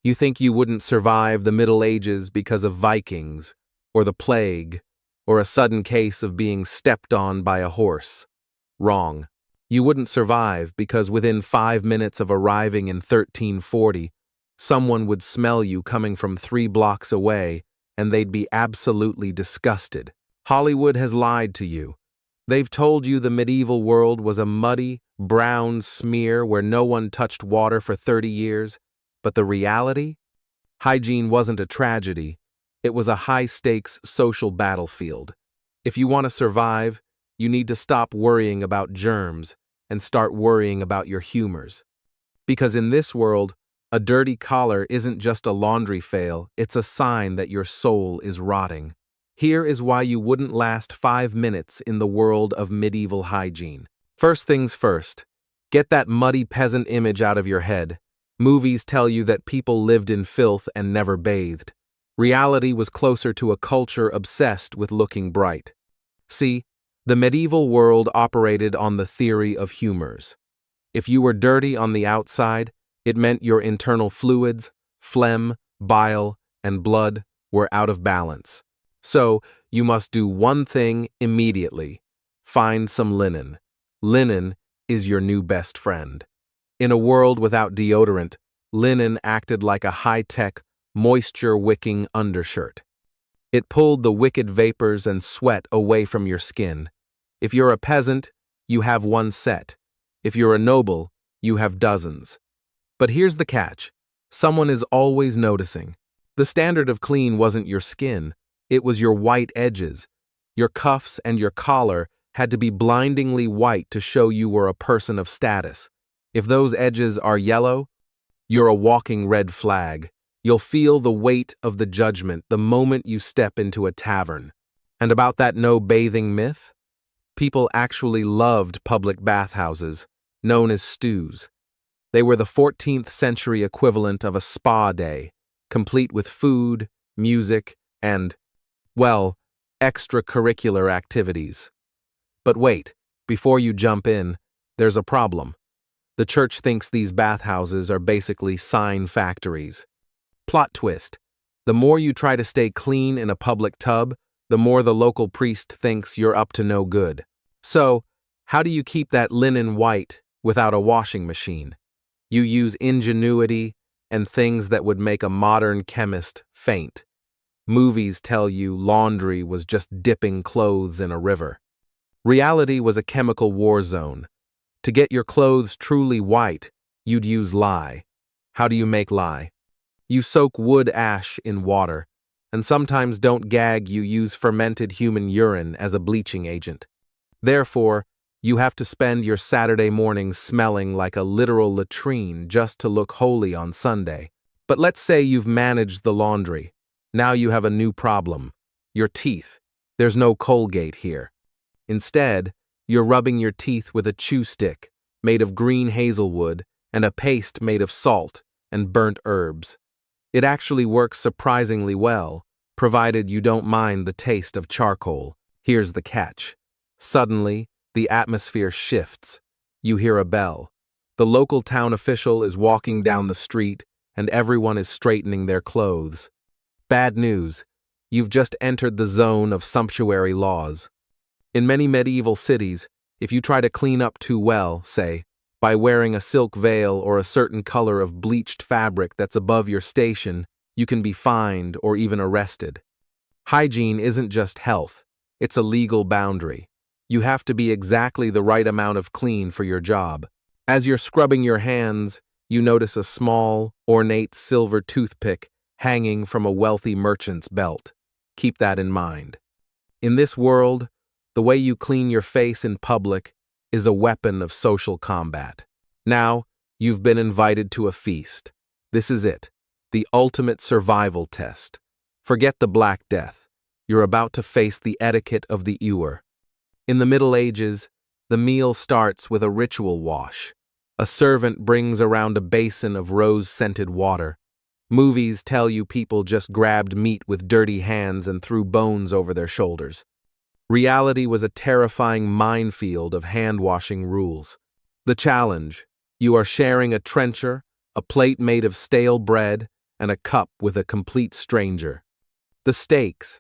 You think you wouldn't survive the Middle Ages because of Vikings, or the plague, or a sudden case of being stepped on by a horse. Wrong. You wouldn't survive because within 5 minutes of arriving in 1340, someone would smell you coming from 3 blocks away, and they'd be absolutely disgusted. Hollywood has lied to you. They've told you the medieval world was a muddy, brown smear where no one touched water for 30 years. But the reality? Hygiene wasn't a tragedy. It was a high-stakes social battlefield. If you want to survive, you need to stop worrying about germs and start worrying about your humors. Because in this world, a dirty collar isn't just a laundry fail, it's a sign that your soul is rotting. Here is why you wouldn't last 5 minutes in the world of medieval hygiene. First things first, get that muddy peasant image out of your head. Movies tell you that people lived in filth and never bathed. Reality was closer to a culture obsessed with looking bright. See, the medieval world operated on the theory of humors. If you were dirty on the outside, it meant your internal fluids, phlegm, bile, and blood were out of balance. So, you must do one thing immediately. Find some linen. Linen is your new best friend. In a world without deodorant, linen acted like a high-tech, moisture-wicking undershirt. It pulled the wicked vapors and sweat away from your skin. If you're a peasant, you have one set. If you're a noble, you have dozens. But here's the catch. Someone is always noticing. The standard of clean wasn't your skin. It was your white edges. Your cuffs and your collar had to be blindingly white to show you were a person of status. If those edges are yellow, you're a walking red flag. You'll feel the weight of the judgment the moment you step into a tavern. And about that no bathing myth? People actually loved public bathhouses, known as stews. They were the 14th century equivalent of a spa day, complete with food, music, and, well, extracurricular activities. But wait, before you jump in, there's a problem. The church thinks these bathhouses are basically sign factories. Plot twist. The more you try to stay clean in a public tub, the more the local priest thinks you're up to no good. So, how do you keep that linen white without a washing machine? You use ingenuity and things that would make a modern chemist faint. Movies tell you laundry was just dipping clothes in a river. Reality was a chemical war zone. To get your clothes truly white, you'd use lye. How do you make lye? You soak wood ash in water, and sometimes don't gag, you use fermented human urine as a bleaching agent. Therefore, you have to spend your Saturday mornings smelling like a literal latrine just to look holy on Sunday. But let's say you've managed the laundry. Now you have a new problem. Your teeth. There's no Colgate here. Instead, you're rubbing your teeth with a chew stick made of green hazelwood and a paste made of salt and burnt herbs. It actually works surprisingly well, provided you don't mind the taste of charcoal. Here's the catch. Suddenly, the atmosphere shifts. You hear a bell. The local town official is walking down the street, and everyone is straightening their clothes. Bad news. You've just entered the zone of sumptuary laws. In many medieval cities, if you try to clean up too well, say, by wearing a silk veil or a certain color of bleached fabric that's above your station, you can be fined or even arrested. Hygiene isn't just health, it's a legal boundary. You have to be exactly the right amount of clean for your job. As you're scrubbing your hands, you notice a small, ornate silver toothpick hanging from a wealthy merchant's belt. Keep that in mind. In this world, the way you clean your face in public is a weapon of social combat. Now, you've been invited to a feast. This is it, the ultimate survival test. Forget the Black Death. You're about to face the etiquette of the ewer. In the Middle Ages, the meal starts with a ritual wash. A servant brings around a basin of rose-scented water. Movies tell you people just grabbed meat with dirty hands and threw bones over their shoulders. Reality was a terrifying minefield of hand-washing rules. The challenge: you are sharing a trencher, a plate made of stale bread, and a cup with a complete stranger. The stakes: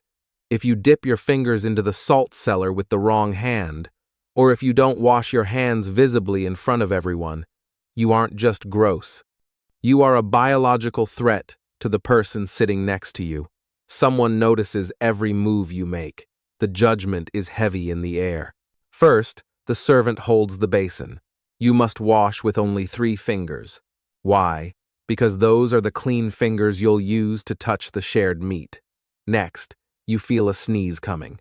if you dip your fingers into the salt cellar with the wrong hand, or if you don't wash your hands visibly in front of everyone, you aren't just gross. You are a biological threat to the person sitting next to you. Someone notices every move you make. The judgment is heavy in the air. First, the servant holds the basin. You must wash with only 3 fingers. Why? Because those are the clean fingers you'll use to touch the shared meat. Next, you feel a sneeze coming.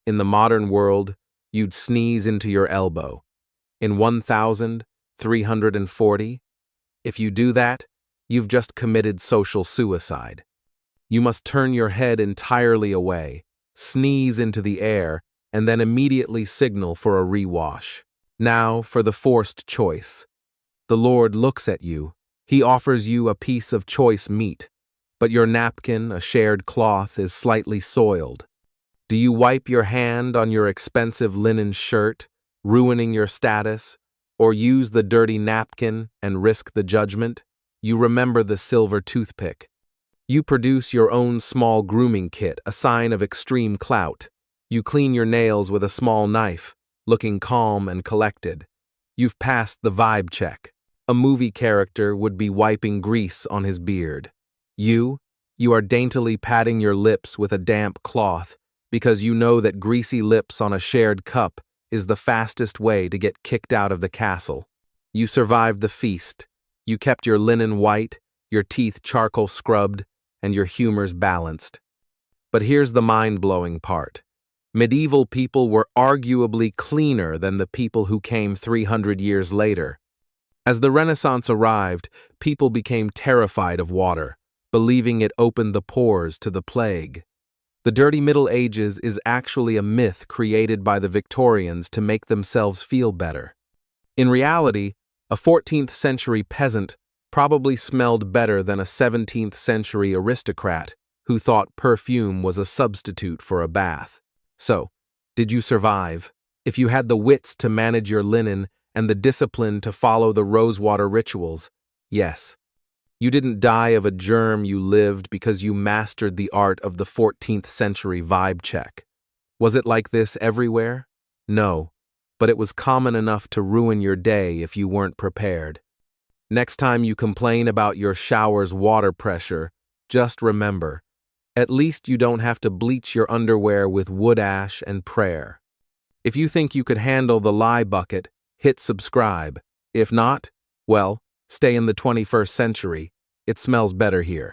In the modern world, you'd sneeze into your elbow. In 1340, if you do that, you've just committed social suicide. You must turn your head entirely away, sneeze into the air, and then immediately signal for a rewash. Now for the forced choice. The Lord looks at you. He offers you a piece of choice meat, but your napkin, a shared cloth, is slightly soiled. Do you wipe your hand on your expensive linen shirt, ruining your status, or use the dirty napkin and risk the judgment? You remember the silver toothpick. You produce your own small grooming kit, a sign of extreme clout. You clean your nails with a small knife, looking calm and collected. You've passed the vibe check. A movie character would be wiping grease on his beard. You are daintily patting your lips with a damp cloth because you know that greasy lips on a shared cup is the fastest way to get kicked out of the castle. You survived the feast. You kept your linen white, your teeth charcoal scrubbed, and your humors balanced. But here's the mind-blowing part. Medieval people were arguably cleaner than the people who came 300 years later. As the Renaissance arrived, people became terrified of water, believing it opened the pores to the plague. The dirty Middle Ages is actually a myth created by the Victorians to make themselves feel better. In reality, a 14th century peasant probably smelled better than a 17th century aristocrat who thought perfume was a substitute for a bath. So, did you survive? If you had the wits to manage your linen and the discipline to follow the rosewater rituals, yes. You didn't die of a germ, you lived because you mastered the art of the 14th century vibe check. Was it like this everywhere? No, but it was common enough to ruin your day if you weren't prepared. Next time you complain about your shower's water pressure, just remember, at least you don't have to bleach your underwear with wood ash and prayer. If you think you could handle the lie bucket, hit subscribe. If not, well, stay in the 21st century. It smells better here.